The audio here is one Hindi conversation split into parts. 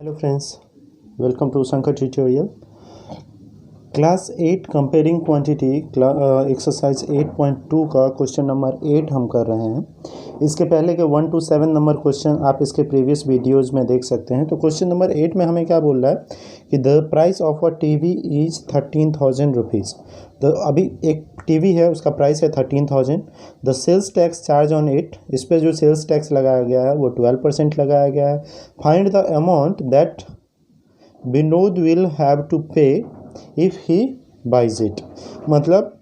Hello friends, welcome to Shankar tutorial. Class 8 comparing quantity exercise 8.2 का क्वेश्चन नंबर 8 हम कर रहे हैं। इसके पहले के 1 to 7 नंबर क्वेश्चन आप इसके प्रीवियस वीडियोस में देख सकते हैं। तो क्वेश्चन नंबर 8 में हमें क्या बोल रहा है कि the price of a TV is 13,000 rupees. तो अभी एक टीवी है, उसका प्राइस है 13,000। The sales tax charge on it, इस पर जो सेल्स टैक्स लगाया गया है वो 12% लगाया गया है। Find the amount that Vinod will have to pay if he buys it. मतलब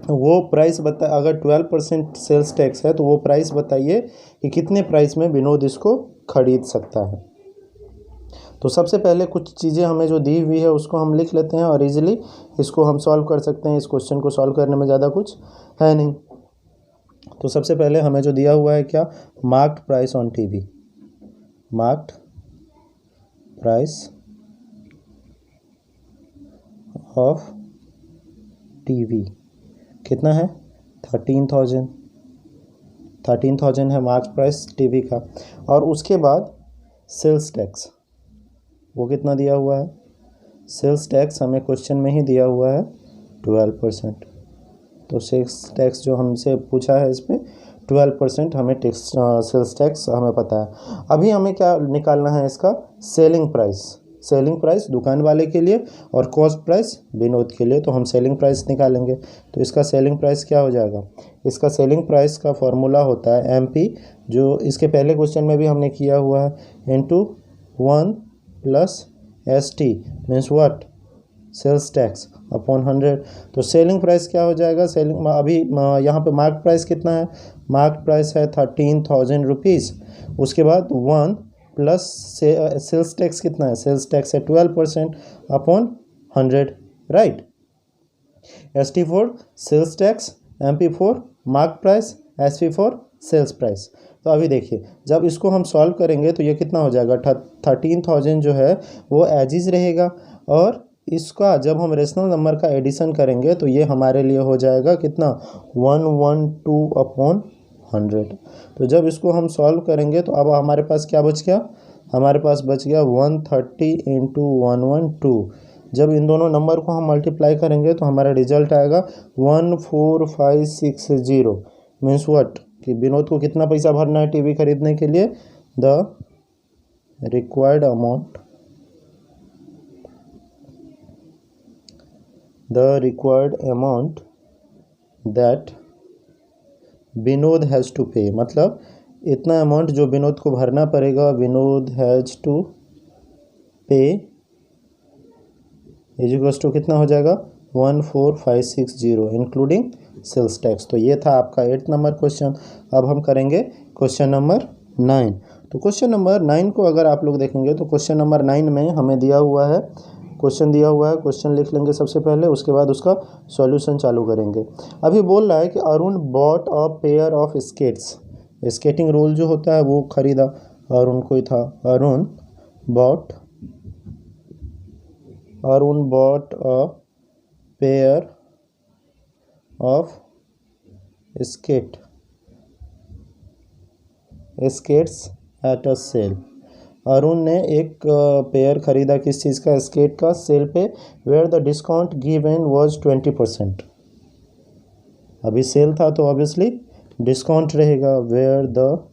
वो प्राइस बता, अगर 12% सेल्स टैक्स है तो वो प्राइस बताइए कि कितने प्राइस में विनोद इसको खरीद सकता है। तो सबसे पहले कुछ चीज़ें हमें जो दी हुई है उसको हम लिख लेते हैं और इजीली इसको हम सॉल्व कर सकते हैं। इस क्वेश्चन को सॉल्व करने में ज़्यादा कुछ है नहीं। तो सबसे पहले हमें जो दिया हुआ है क्या, marked price on TV. Marked price of TV कितना है, 13,000 है मार्क प्राइस टीवी का। और उसके बाद सेल्स टैक्स वो कितना दिया हुआ है, सेल्स टैक्स हमें क्वेश्चन में ही दिया हुआ है 12%। तो सेल्स टैक्स जो हमसे पूछा है इसमें 12% हमें सेल्स टैक्स हमें पता है। अभी हमें क्या निकालना है, इसका सेलिंग प्राइस। सेलिंग प्राइस दुकान वाले के लिए और कॉस्ट प्राइस विनोद के लिए। तो हम सेलिंग प्राइस निकालेंगे। तो इसका सेलिंग प्राइस क्या हो जाएगा, इसका सेलिंग प्राइस का फॉर्मूला होता है MP, जो इसके पहले क्वेश्चन में भी हमने किया हुआ है, into 1 + ST means what, sales tax upon 100। तो सेलिंग प्राइस क्या हो जाएगा, सेलिंग अभी यहाँ पे मार्क प्राइस कितना है, मार्क प्राइस है 13,000 रुपीज़। उसके बाद 1 प्लस सेल्स टैक्स कितना है, सेल्स टैक्स है 12% upon 100, right. ST for sales tax, MP for mark price, SP for sales price. तो अभी देखिए जब इसको हम सॉल्व करेंगे तो ये कितना हो जाएगा, 13,000 जो है वो एज इज रहेगा। और इसका जब हम रेशनल नंबर का एडिशन करेंगे तो ये हमारे लिए हो जाएगा कितना, 112 अपॉन 100। तो जब इसको हम सॉल्व करेंगे तो अब हमारे पास क्या बच गया, हमारे पास बच गया 130 × 112। जब इन दोनों नंबर को हम मल्टीप्लाई करेंगे तो हमारा रिजल्ट आएगा 14560। मीन्स व्हाट, कि विनोद को कितना पैसा भरना है टीवी खरीदने के लिए, the required amount that Vinod has to pay. मतलब इतना अमाउंट जो विनोद को भरना पड़ेगा, Vinod has to pay is to कितना हो जाएगा, 14560 इंक्लूडिंग सेल्स टैक्स। तो ये था आपका 8 नंबर क्वेश्चन। अब हम करेंगे क्वेश्चन नंबर 9। तो क्वेश्चन नंबर 9 को अगर आप लोग देखेंगे तो क्वेश्चन नंबर 9 में हमें दिया हुआ है, क्वेश्चन दिया हुआ है, क्वेश्चन लिख लेंगे सबसे पहले, उसके बाद उसका सॉल्यूशन चालू करेंगे। अभी बोल रहा है कि Arun bought a pair of skates. Skating roll जो होता है वो खरीदा, अरुण को ही था। Arun bought a pair of skates at a sale. Arun ने एक पेयर खरीदा, किस चीज़ का, स्केट का, सेल पे, where the discount given was 20%। अभी सेल था तो ऑब्वियसली डिस्काउंट रहेगा, where the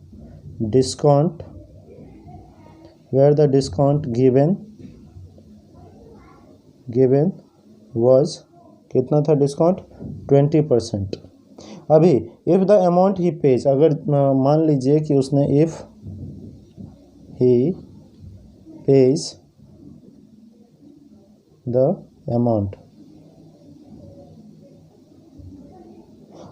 discount given was, कितना था डिस्काउंट, 20%। अभी if the amount he pays, अगर मान लीजिए कि उसने if he pays the amount,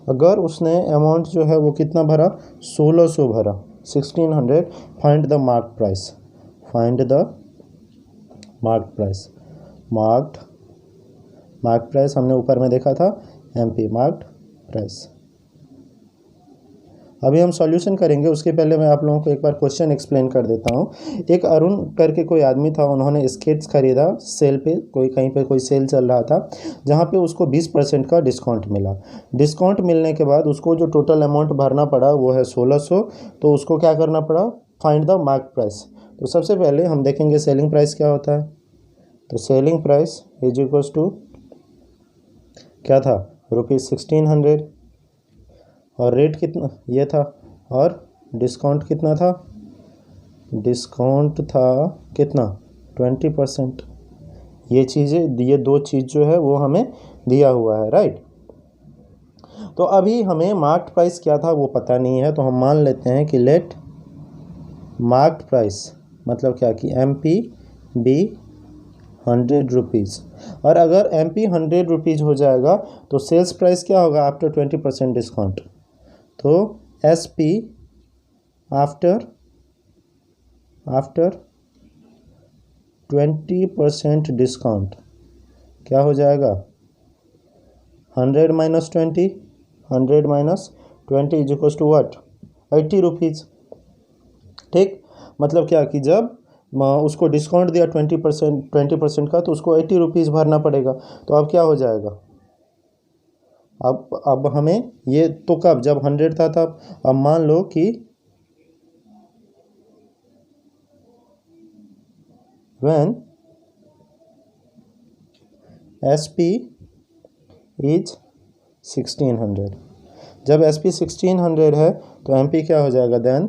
अगर उसने अमाउंट जो है वो कितना भरा, 1600 भरा, 1600। Find the mark price, mark price हमने ऊपर में देखा था, MP मार्क प्राइस। अभी हम सॉल्यूशन करेंगे, उसके पहले मैं आप लोगों को एक बार क्वेश्चन एक्सप्लेन कर देता हूँ। एक अरुण करके कोई आदमी था, उन्होंने स्केट्स खरीदा सेल पे, कहीं पे कोई सेल चल रहा था जहाँ पे उसको 20% का डिस्काउंट मिला। डिस्काउंट मिलने के बाद उसको जो टोटल अमाउंट भरना पड़ा वो है 1600। तो उसको क्या करना पड़ा, फाइंड द मार्क प्राइस। तो सबसे पहले हम देखेंगे सेलिंग प्राइस क्या होता है। तो selling price is equals to क्या था, ₹1600, और रेट कितना ये था, और डिस्काउंट कितना था, डिस्काउंट था कितना 20%। ये चीज़ें, ये दो चीज़ जो है वो हमें दिया हुआ है, राइट। तो अभी हमें मार्क्ड प्राइस क्या था वो पता नहीं है, तो हम मान लेते हैं कि लेट मार्क्ड प्राइस मतलब क्या कि MP बी 100 रुपीज़। और अगर MP 100 रुपीज़ हो जाएगा तो सेल्स प्राइस क्या होगा आफ्टर 20% डिस्काउंट। तो SP आफ्टर 20% डिस्काउंट क्या हो जाएगा, 100 minus 20 is equals to what, 80 rupees. ठीक, मतलब क्या कि जब उसको डिस्काउंट दिया 20% का, तो उसको 80 रुपीज़ भरना पड़ेगा। तो अब क्या हो जाएगा, अब हमें ये तो कब, जब 100 था तब। अब मान लो कि when SP इज 1600, जब SP 1600 है तो MP क्या हो जाएगा, then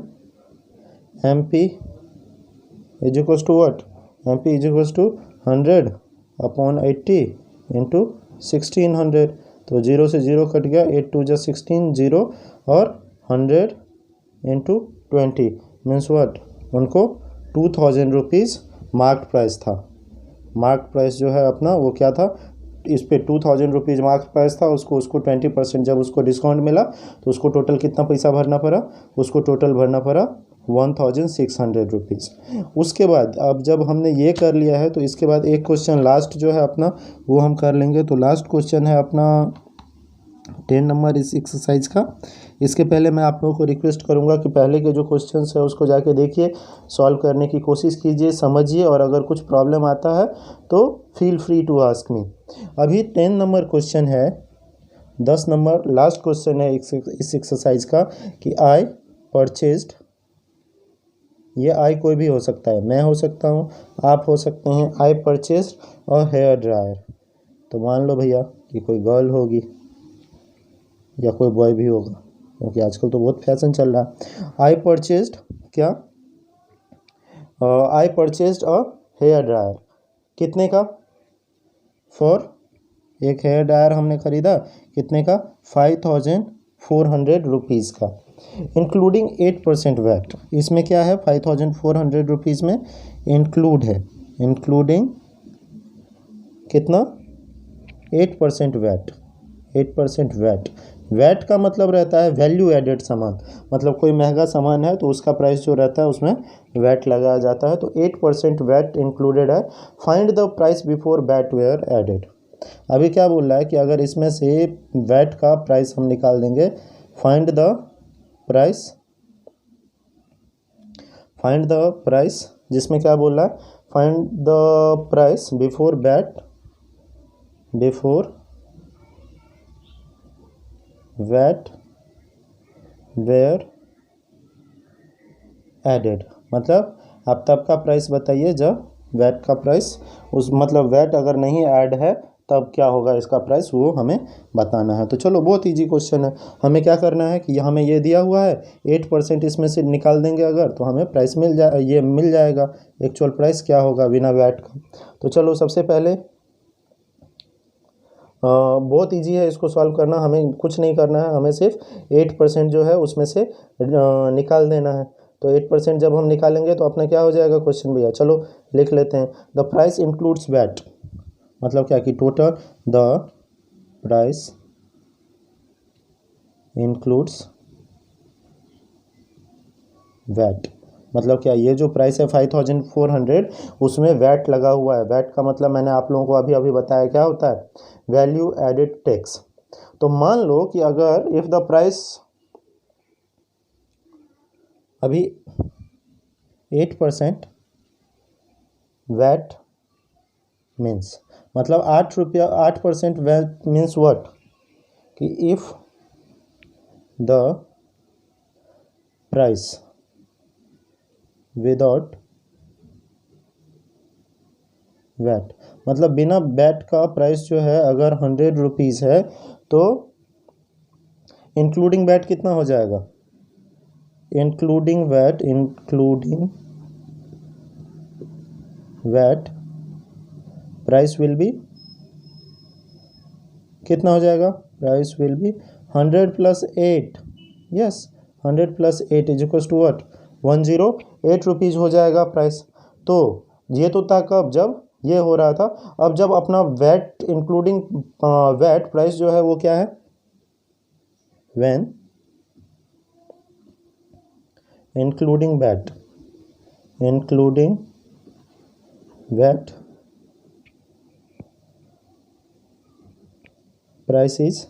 MP is equals to what, MP is equals to 100/80 into 1600। तो 0 से 0 कट गया, 8 2 16 0, और 100 इंटू 20 मीन्स व्हाट, उनको 2000 रुपीज़ मार्क्ड प्राइस था। मार्क्ड प्राइस जो है अपना वो क्या था, इस पे 2000 रुपीज़ मार्क्ड प्राइस था, उसको 20% जब उसको डिस्काउंट मिला तो उसको टोटल कितना पैसा भरना पड़ा, उसको टोटल भरना पड़ा 1600 रुपीज़। उसके बाद अब जब हमने ये कर लिया है तो इसके बाद एक क्वेश्चन लास्ट जो है अपना वो हम कर लेंगे। तो लास्ट क्वेश्चन है अपना 10 नंबर इस एक्सरसाइज का। इसके पहले मैं आप लोगों को रिक्वेस्ट करूंगा कि पहले के जो क्वेश्चंस है उसको जाके देखिए, सॉल्व करने की कोशिश कीजिए, समझिए, और अगर कुछ प्रॉब्लम आता है तो feel free to ask me. अभी 10 नंबर क्वेश्चन है, 10 नंबर लास्ट क्वेश्चन है इस एक्सरसाइज का कि आई परचेज्ड, ये आई कोई भी हो सकता है, मैं हो सकता हूँ, आप हो सकते हैं, आई परचेज्ड और हेयर ड्रायर। तो मान लो भैया कि कोई गर्ल होगी या कोई बॉय भी होगा, क्योंकि आजकल तो बहुत फैशन चल रहा है। आई परचेज्ड क्या, आई परचेज्ड अ हेयर ड्रायर, कितने का, फॉर, एक हेयर ड्रायर हमने ख़रीदा कितने का, 5400 रुपीज़ का, इंक्लूडिंग 8% वैट। इसमें क्या है, 5400 रुपीज़ में इंक्लूड है, इंक्लूडिंग कितना, 8% वैट, 8% वैट। वैट का मतलब रहता है वैल्यू एडेड सामान, मतलब कोई महंगा सामान है तो उसका प्राइस जो रहता है उसमें वैट लगाया जाता है। तो 8% वैट इंक्लूडेड है। Find the price before VAT were added. अभी क्या बोल रहा है कि अगर इसमें से वैट का प्राइस हम निकाल देंगे, find the price, find the price, जिसमें क्या बोल रहा है, find the price before VAT, before VAT were added. मतलब आप तब का प्राइस बताइए जब वैट का प्राइस, उस मतलब वैट अगर नहीं ऐड है तब क्या होगा इसका प्राइस, वो हमें बताना है। तो चलो बहुत इजी क्वेश्चन है। हमें क्या करना है कि हमें ये दिया हुआ है, 8% इसमें से निकाल देंगे अगर, तो हमें प्राइस ये मिल जाएगा एक्चुअल प्राइस क्या होगा बिना वैट का। तो चलो सबसे पहले बहुत इजी है इसको सॉल्व करना, हमें कुछ नहीं करना है, हमें सिर्फ 8% जो है उसमें से निकाल देना है। तो 8% जब हम निकालेंगे तो अपना क्या हो जाएगा क्वेश्चन भैया, चलो लिख लेते हैं। द प्राइस इंक्लूड्स वैट, मतलब क्या कि total the price includes VAT, मतलब क्या ये जो प्राइस है 5400 उसमें वैट लगा हुआ है। वैट का मतलब मैंने आप लोगों को अभी अभी बताया क्या होता है, वैल्यू एडेड टैक्स। तो मान लो कि अगर इफ द प्राइस अभी 8% वैट मीन्स, मतलब 8% वैट मीन्स व्हाट, कि if the price without VAT, मतलब बिना वैट का प्राइस जो है अगर 100 रुपीज़ है तो इंक्लूडिंग वैट कितना हो जाएगा, including VAT price will be कितना हो जाएगा, price will be 100 + 8, yes 100 + 8 is equal to what, 108 rupees हो जाएगा प्राइस। तो ये तो था कब, जब ये हो रहा था। अब जब अपना वैट इंक्लूडिंग वैट प्राइस जो है वो क्या है, when including VAT price is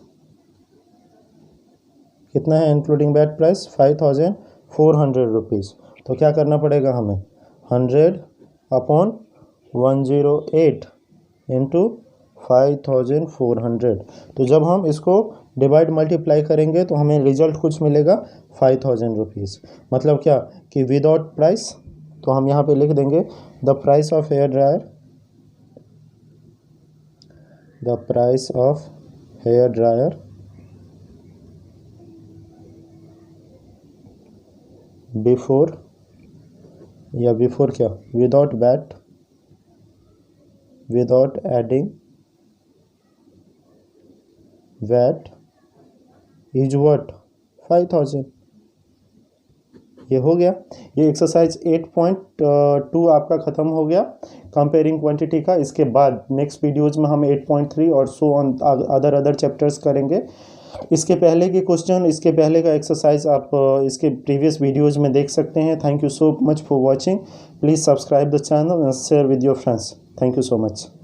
कितना है, इंक्लूडिंग वैट प्राइस 5400 रुपीज़। तो क्या करना पड़ेगा हमें, 100/108 इंटू 5400। तो जब हम इसको डिवाइड मल्टीप्लाई करेंगे तो हमें रिजल्ट कुछ मिलेगा 5000 रुपीज़। मतलब क्या कि विदाउट प्राइस, तो हम यहाँ पे लिख देंगे the price of hair dryer, the price of hair dryer before, या बिफोर क्या, without VAT, without adding VAT is what, 5000। ये हो गया, ये एक्सरसाइज 8.2 आपका ख़त्म हो गया कंपेयरिंग क्वांटिटी का। इसके बाद नेक्स्ट वीडियोज़ में हम 8.3 और सो ऑन अदर चैप्टर्स करेंगे। इसके पहले के क्वेश्चन, इसके पहले का एक्सरसाइज आप इसके प्रीवियस वीडियोज़ में देख सकते हैं। Thank you so much for watching. Please subscribe the channel and share with your friends. Thank you so much.